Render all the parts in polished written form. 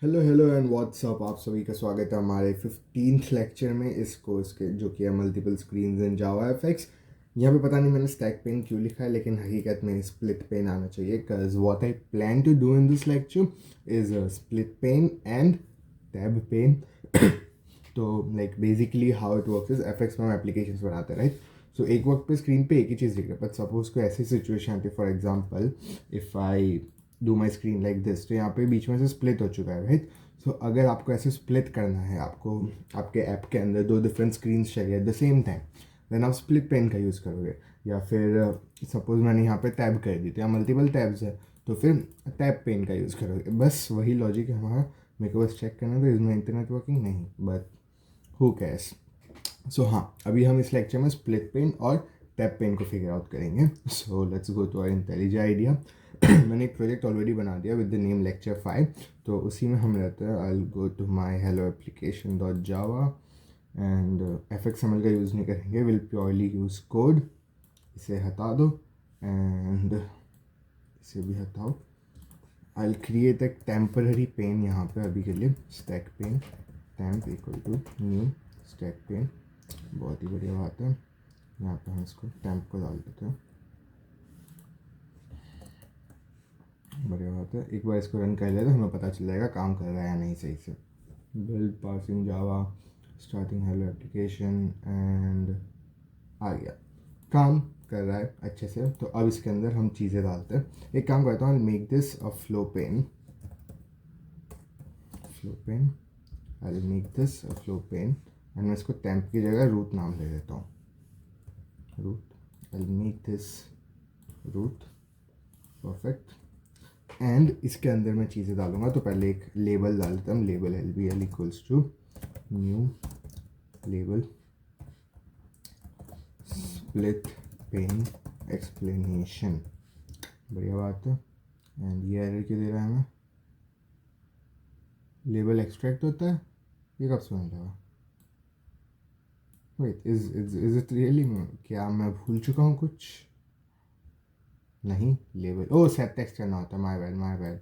Hello hello and WhatsApp. आप सभी का स्वागत है हमारे 15th लेक्चर में इस कोर्स के, जो कि है मल्टीपल स्क्रीन्स इन जावा एफएक्स। यहाँ पे पता नहीं मैंने स्टैक पेन क्यों लिखा है, लेकिन हकीकत में स्प्लिट पेन आना चाहिए, because what I plan to do in this lecture is split pane and tab pane. तो like basically how it works is FX में हम एप्लीकेशंस बनाते हैं, राइट। सो एक वक्त पे स्क्रीन पे एक ही चीज़ दिख रहा है, बट सपोज को ऐसी सिचुएशन आती है, for example if I do my screen like this, तो यहाँ पे बीच में से स्प्लिट हो चुका है, राइट। सो अगर आपको ऐसे स्प्लिट करना है, आपको आपके ऐप के अंदर दो डिफरेंट स्क्रीन चाहिए at the same time, then आप स्प्लिट पेन का यूज़ करोगे। या फिर सपोज मैंने यहाँ पे टैब कर दी, तो यहाँ मल्टीपल टैब्स है, तो फिर टैब पेन का यूज़ करोगे। बस वही लॉजिक है हमारा। मेरे को बस चेक करना था इसमें इंटरनेट वर्किंग नहीं, बट हु कैर्स। सो हाँ, अभी हम इस लेक्चर में स्प्लिट पेन और टैब पेन को फिगर आउट करेंगे। So let's go to our intelligent idea. मैंने एक प्रोजेक्ट ऑलरेडी बना दिया विद द नेम लेक्चर 5, तो उसी में हम रहते हैं। I will go to my hello application dot java and FXML का यूज़ नहीं करेंगे, विल प्योरली यूज़ कोड। इसे हटा दो एंड इसे भी हटाओ। आई विल क्रिएट एक टेम्पररी पेन यहाँ पे अभी के लिए, stack pane temp equal to new stack pane. बहुत ही बढ़िया बात है। यहाँ पे हम इसको टेम्प को डाल देते हैं। बढ़िया बात है। एक बार इसको रन कर लेते, हमें पता चल जाएगा काम कर रहा है या नहीं सही से। Build passing Java starting hello application and आ गया, काम कर रहा है अच्छे से। तो अब इसके अंदर हम चीज़ें डालते हैं। एक काम करता हूँ, make this a flow pane I will make this a flow pane and मैं इसको टेम्प की जगह रूट नाम दे देता हूँ। Root, I will make this root, perfect. And इसके अंदर मैं चीज़ें डालूंगा, तो पहले एक लेबल डाल देता हूँ। Label LBL equals to new label split pane explanation. बढ़िया बात है। एंड ये एरर क्यों दे रहा है हमें? लेबल एक्सट्रैक्ट होता है, ये कब से मिल रहा? Wait, is it really? क्या मैं भूल चुका हूँ कुछ? नहीं, लेबल ओ सेट टेक्स्ट करना होता है। My bad.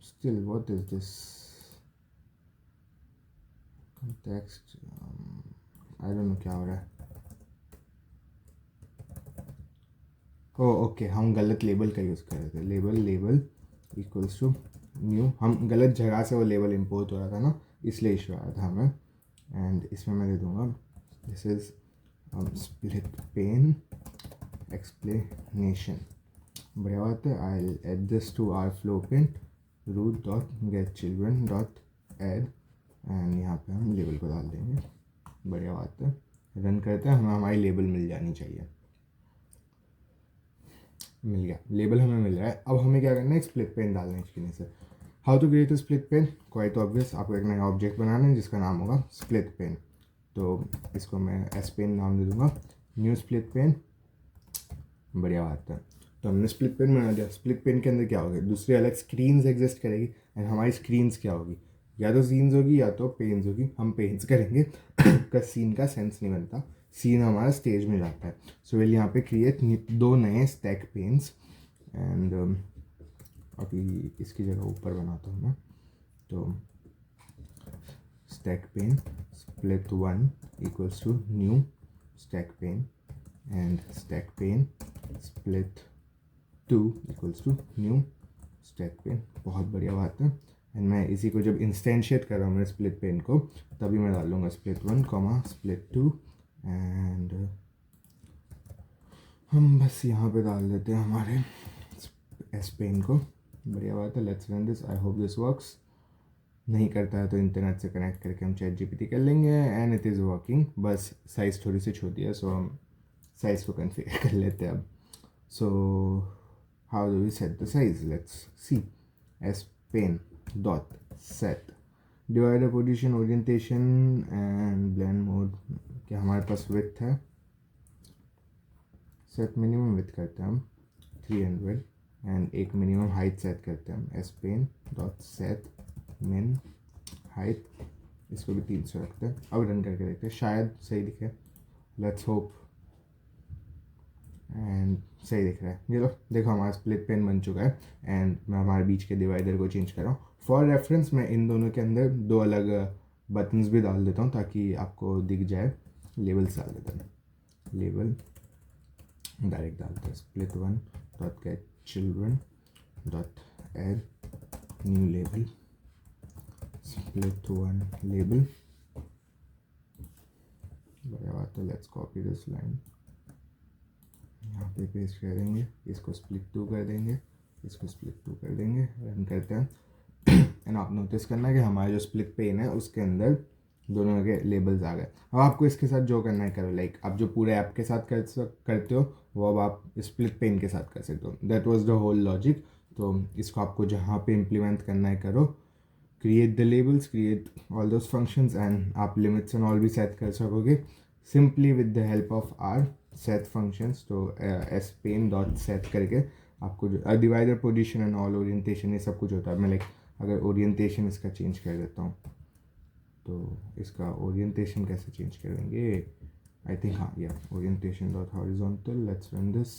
Still what is this text? I don't know क्या हो रहा है। ओके, हम गलत लेबल का यूज़ कर रहे थे। लेबल इक्वल्स टू न्यू, हम गलत जगह से वो लेबल इंपोर्ट हो रहा था ना, इसलिए इशू आया था हमें। एंड इसमें मैं दे दूँगा this is split pane explanation. बढ़िया बात है। I add this to our flow pane root dot get children dot add and यहाँ पे हम लेबल को डाल देंगे। बढ़िया बात है। रन करते हैं, हमें हमारी लेबल मिल जानी चाहिए। मिल गया, लेबल हमें मिल रहा है। अब हमें क्या करना है, स्प्लिट पेन डालना है स्क्रीन से। How to create split pane? Quite obvious, आपको एक नया ऑब्जेक्ट बनाना है जिसका नाम होगा स्प्लिट पेन। तो इसको मैं एस पेन नाम दे दूँगा, न्यू स्प्लिट पेन। बढ़िया बात है। तो हमने स्प्लिट पेन बना दिया। स्प्लिट पेन के अंदर क्या होगा, दूसरी अलग स्क्रीन्स एग्जिस्ट करेगी। एंड हमारी स्क्रीन्स क्या होगी, या तो सीन्स होगी या तो पेन्स होगी। हम पेन्स करेंगे का सीन का सेंस नहीं बनता, सीन हमारा स्टेज में जाता है। सो विल यहाँ पे क्रिएट दो नए स्टैक पेन्स एंड अभी इसकी जगह ऊपर बनाता हूँ मैं। तो stack pane split 1 equals to new stack pane and stack pane split 2 equals to new stack pane. बहुत बढ़िया बात है। एंड मैं इसी को जब इंस्टेंशिएट कर रहा हूँ मैं स्प्लिट पेन को, तभी मैं डाल लूँगा स्प्लिट 1 कॉमा स्प्लिट 2 एंड हम बस यहाँ पे डाल देते हैं हमारे एस पेन को। बढ़िया बात है। Let's run this, I hope this works. नहीं करता है तो इंटरनेट से कनेक्ट करके हम ChatGPT कर लेंगे एंड इट इज़ वर्किंग। बस साइज़ थोड़ी सी छोटी है, सो हम साइज़ को कन्फिगर कर लेते हैं अब। So how do we set the size? Let's see. S pane dot set divider position orientation and blend mode. क्या हमारे पास विड्थ है? सेट मिनिमम विड्थ करते हैं हम 300 एंड एक मिनिमम हाइट सेट करते हैं हम। एस पेन डॉट सेट मिन हाइट, इसको भी 300 रखते हैं। अब रन करके देखते हैं, शायद सही दिखे। Let's hope. एंड सही दिख रहा है। ये लो देखो हमारा स्प्लिट पेन बन चुका है। एंड मैं हमारे बीच के डिवाइडर को चेंज कर रहा हूँ। फॉर रेफरेंस मैं इन दोनों के अंदर दो अलग बटन्स भी डाल देता हूँ ताकि आपको दिख जाए। लेबल्स डाल देता हूँ, लेबल डायरेक्ट डालते हैं, split one dot get children dot add new label, split one label. बढ़िया बात है। लेट्स कॉपी दिस लाइन, यहाँ पे पेस्ट कर देंगे, इसको स्प्लिट टू कर देंगे, इसको स्प्लिट टू कर देंगे, रन करते हैं। एंड आप नोटिस करना है कि हमारा जो स्प्लिट पेन है उसके अंदर दोनों के लेबल्स आ गए। अब आपको इसके साथ जो करना है करो, लाइक आप जो पूरे ऐप के साथ करते हो वो अब आप स्प्लिट पेन के साथ कर सकते हो। That was the whole logic. तो इसको आपको जहाँ पे इम्प्लीमेंट करना है करो, create the labels, create all those functions and आप लिमिट्स एंड ऑल भी सेट कर सकोगे simply with the help of our set functions. तो एस पेन डॉट सेट करके आपको जो divider position and all orientation ये सब कुछ होता है। मैं लाइक अगर ओरिएंटेशन इसका चेंज कर देता हूँ तो इसका ओरिएंटेशन कैसे चेंज करेंगे, आई थिंक हाँ या orientation dot horizontal, let's run this.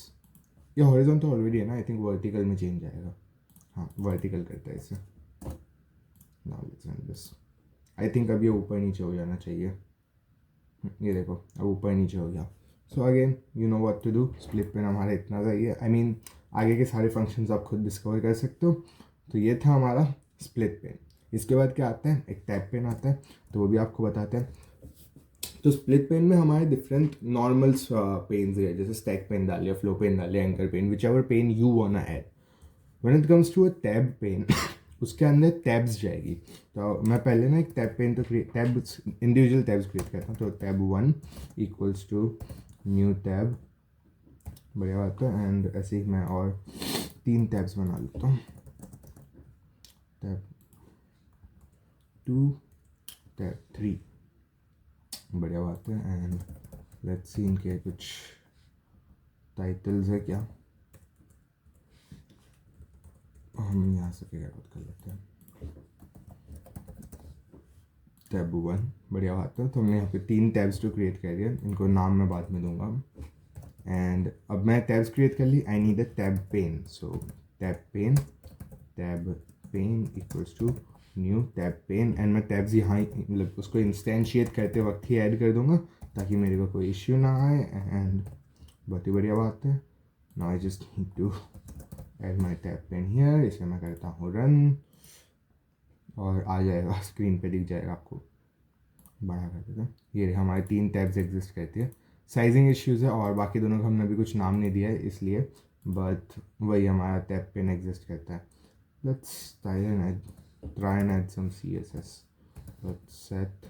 ये हॉरिजॉन्टल ऑलरेडी है ना, आई थिंक वर्टिकल में चेंज आएगा। हाँ वर्टिकल करता है इसे। Now let's run this. I think अब ये ऊपर नीचे हो जाना चाहिए। ये देखो अब ऊपर नीचे हो गया। So again you know what to do. Split pane हमारा इतना सही है। आई मीन आगे के सारे फंक्शंस आप खुद डिस्कवर कर सकते हो। तो ये था हमारा स्प्लिट पेन। इसके बाद क्या आता है, एक टैब पेन आता है, तो वो भी आपको बताते हैं। तो स्प्लिट पेन में हमारे डिफरेंट नॉर्मल्स पेन्स है, जैसे स्टैक पेन डाल लिया, फ्लो पेन डाल लिया, anchor pane, whichever pane you want to add. When it comes to a tab pane उसके अंदर टैब्स जाएगी। तो मैं पहले ना एक टैब पेन तो टैब इंडिविजुअल टैब्स क्रिएट करता हूँ। तो tab one equals to new tab, बढ़िया बात है। एंड ऐसे ही मैं और 3 टैब्स बना लेता हूँ, टैब 2, टैब 3, बढ़िया बात है। एंड लेट्स सी इनके कुछ टाइटल्स है क्या, हम यहाँ से फिगर आउट कर लेते हैं। टैब 1, बढ़िया बात है। तो हमने यहाँ पे 3 टैब्स तो क्रिएट कर दिया, इनको नाम मैं बाद में दूंगा। एंड अब मैं टैब्स क्रिएट कर ली, I need a tab pane. So tab pane equals to new tab pane. And मैं टैब्स यहाँ मतलब उसको इंस्टेंशिएट करते वक्त ही ऐड कर दूंगा ताकि मेरे को कोई इश्यू ना आए। एंड बहुत ही बढ़िया बात है। Now I just need to add my tab pane here. इसे मैं करता हूँ रन और आ जाएगा, स्क्रीन पे दिख जाएगा आपको। बड़ा कर देते हैं। ये हमारे 3 टैब्स एग्जिस्ट करती है। साइजिंग इश्यूज़ है और बाकी दोनों को हमने अभी कुछ नाम नहीं दिया है इसलिए, बट वही हमारा टैब पेन एग्जिस्ट करता है। Let's try and add some CSS. Let's set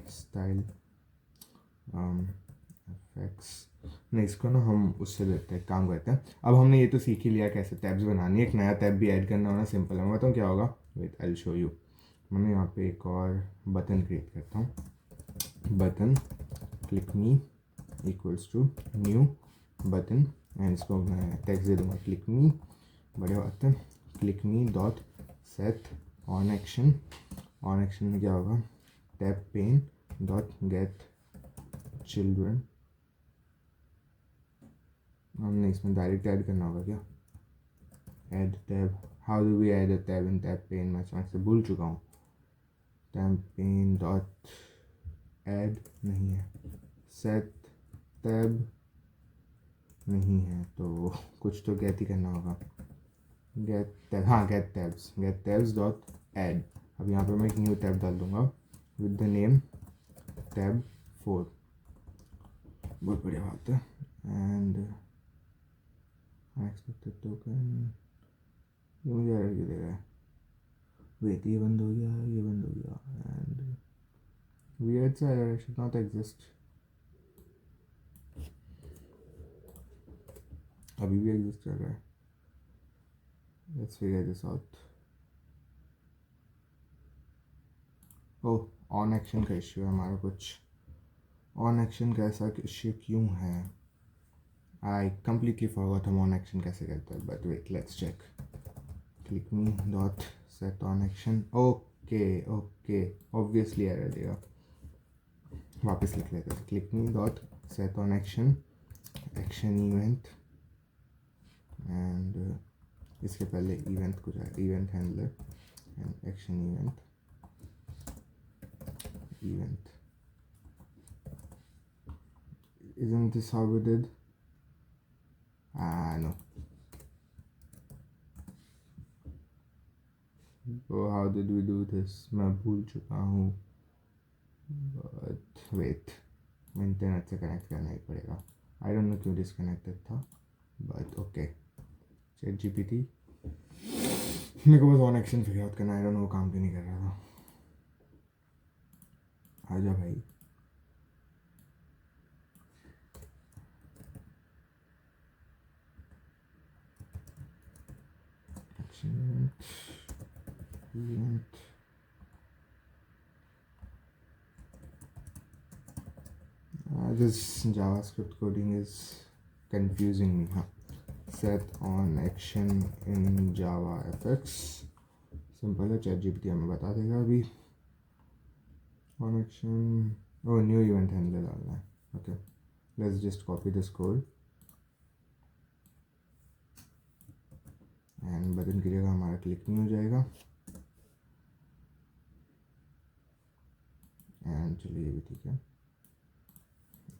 style effects। नहीं, इसको ना हम उससे लेते हैं, काम करते हैं। अब हमने ये तो सीख ही लिया कैसे टैब्स बनानी है। एक नया टैब भी ऐड करना होना सिंपल है। मैं बताऊँ क्या होगा, wait I will show you. मैं यहाँ पे एक और बटन क्रिएट करता हूँ। Button click me equals to new button and इसको मैं टेक्स्ट दे दूँगा क्लिक मी, बढ़िया बात है। Click me dot set on action. On action में क्या होगा, tab pane dot get children. हमने इसमें डायरेक्ट ऐड करना होगा क्या, add tab, how do we add a tab in tab pane, मैं समझ से भूल चुका हूँ। टैब पेन डॉट ऐड नहीं है, सेट टैब नहीं है, तो कुछ तो गेट ही करना होगा। गेट टैब, हाँ गेट टैब्स डॉट ऐड। अब यहाँ पे मैं एक न्यू टैब डाल दूँगा विद द नेम टैब 4, बहुत बढ़िया बात है। एंड एक्सपेक्टेड टोकन, ये मुझे एरर क्यों दे रहा है, वेट ये बंद हो गया, ये बंद हो गया। एंड weird सा error should not exist, अभी भी एग्जिस्ट कर रहा है। Let's figure this out. Oh, on action का इश्यू है हमारा कुछ। ऑन एक्शन का ऐसा इश्यू क्यों है, आई कम्प्लीटली फॉरगॉट हम ऑन एक्शन कैसे करते हैं, but wait let's check. Click me dot set on action, okay obviously error देगा, वापस लिख लेते हैं। Click me dot set on action action event and इसके पहले इवेंट कुछ है, event handler and action event event. Isn't this how we did? No. So how did we do this? मैं भूल चुका हूँ. But wait, इंटरनेट से connect करना ही पड़ेगा. I don't know क्यों डिसकनेक्टेड था. But okay. ChatGPT. मेरे को बस ऑन एक्शन फिगर आउट करना. I don't know वो काम क्यों नहीं कर रहा था. आजा भाई. Event. This JavaScript coding is confusing me. Set on action in JavaFX. Simple है, ChatGPT हमें बता देगा अभी. On action, oh new event handler डालना है. Okay, let's just copy this code and button की जगह हमारा क्लिक नहीं हो जाएगा. एंड चलिए ये भी ठीक है.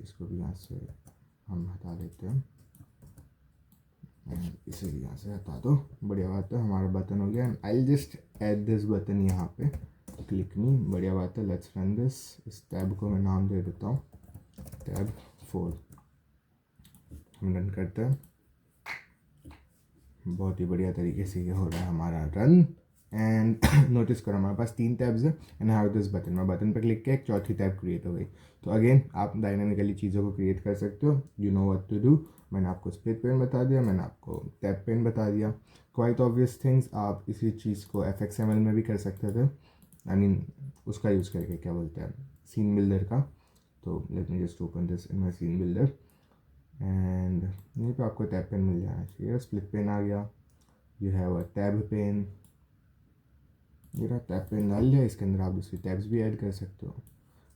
इसको भी यहाँ से हम हटा देते हैं एंड इसे भी यहाँ से हटा दो. बढ़िया बात है, हमारा बटन हो गया. And I just add this button यहाँ पे, क्लिक मी. बढ़िया बात है. Let's run this. इस टैब को मैं नाम दे देता हूँ टैब 4. हम रन करते हैं. बहुत ही बढ़िया तरीके से ये हो रहा है हमारा रन. एंड नोटिस करो हमारे पास 3 टैब्स है एंड हैव दिस बटन. मैं बटन पर क्लिक किया, एक चौथी टैब क्रिएट हो गई. तो अगेन आप डायनामिकली चीज़ों को क्रिएट कर सकते हो. You know what to do. मैंने आपको स्प्लिट पेन बता दिया, मैंने आपको टैब पेन बता दिया. Quite obvious things. आप इसी चीज़ को FXML में भी कर सकते थे. आई मीन उसका यूज़ करके, क्या बोलते हैं, सीन बिल्डर का. तो let me just open this in my scene builder and यहीं पे आपको टैब पेन मिल जाना चाहिए. स्प्लिट पेन आ गया. You have a tab pane. मेरा टैब पेन डाल लिया. इसके अंदर आप दूसरी टैब्स भी ऐड कर सकते हो.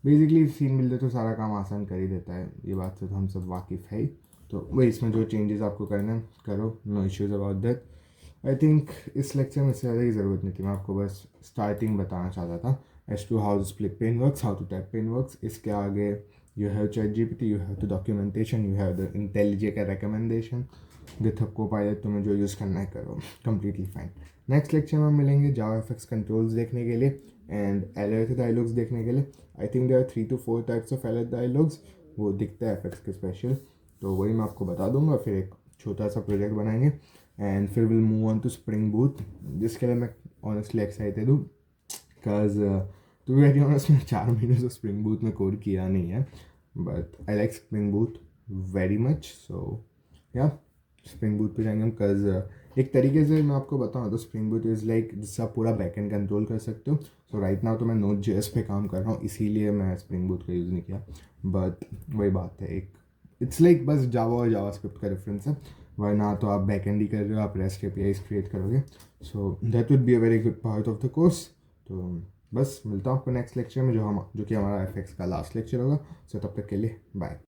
बेसिकली सीन बिल्डर तो सारा काम आसान कर ही देता है, ये बात से तो हम सब वाकिफ़ है ही. तो वही इसमें जो चेंजेस आपको करना है करो. No issues about that. I think इस लेक्चर में इससे ज़्यादा की ज़रूरत नहीं थी. मैं आपको बस स्टार्टिंग बताना चाहता था as to how split pane works, how to tab pane works. इसके आगे you have ChatGPT, you have the documentation, you have the IntelliJ का रिकमेंडेशन. गिटहब कोपायलट तुम्हें जो यूज़ करना है करो. Completely fine. नेक्स्ट लेक्चर में हम मिलेंगे JavaFX कंट्रोल्स देखने के लिए एंड एलर डायलॉग्स देखने के लिए. I think there are 3 to 4 types of alert dialogs. वो दिखता है FX के स्पेशल. तो वही मैं आपको बता दूंगा. फिर एक छोटा सा प्रोजेक्ट बनाएंगे एंड फिर will move on to spring boot, जिसके लिए मैं ऑनेस्टली एक्साइटेड हूँ. Because to be very honest, मैं 4 महीने से स्प्रिंग बूट में कोड किया नहीं है. But I like spring boot very much. So yeah spring boot पे जाएंगे हम. बिकॉज एक तरीके से मैं आपको बताऊँ तो स्प्रिंग बूट इज़ लाइक जिससे आप पूरा बैकएंड कंट्रोल कर सकते हो. सो राइट नाउ तो मैं Node.js पे काम कर रहा हूँ, इसीलिए मैं स्प्रिंग बूट का यूज़ नहीं किया. बट वही बात है, एक इट्स लाइक बस जावा और जावास्क्रिप्ट का डिफरेंस है. वरना तो आप बैकएंड ही कर रहे हो, आप रेस्ट APIs क्रिएट करोगे. So that would be a very good part of the course. तो बस मिलता हूँ आपको नेक्स्ट लेक्चर में, जो कि हमारा FX का लास्ट लेक्चर होगा. सो तब तक के लिए बाय.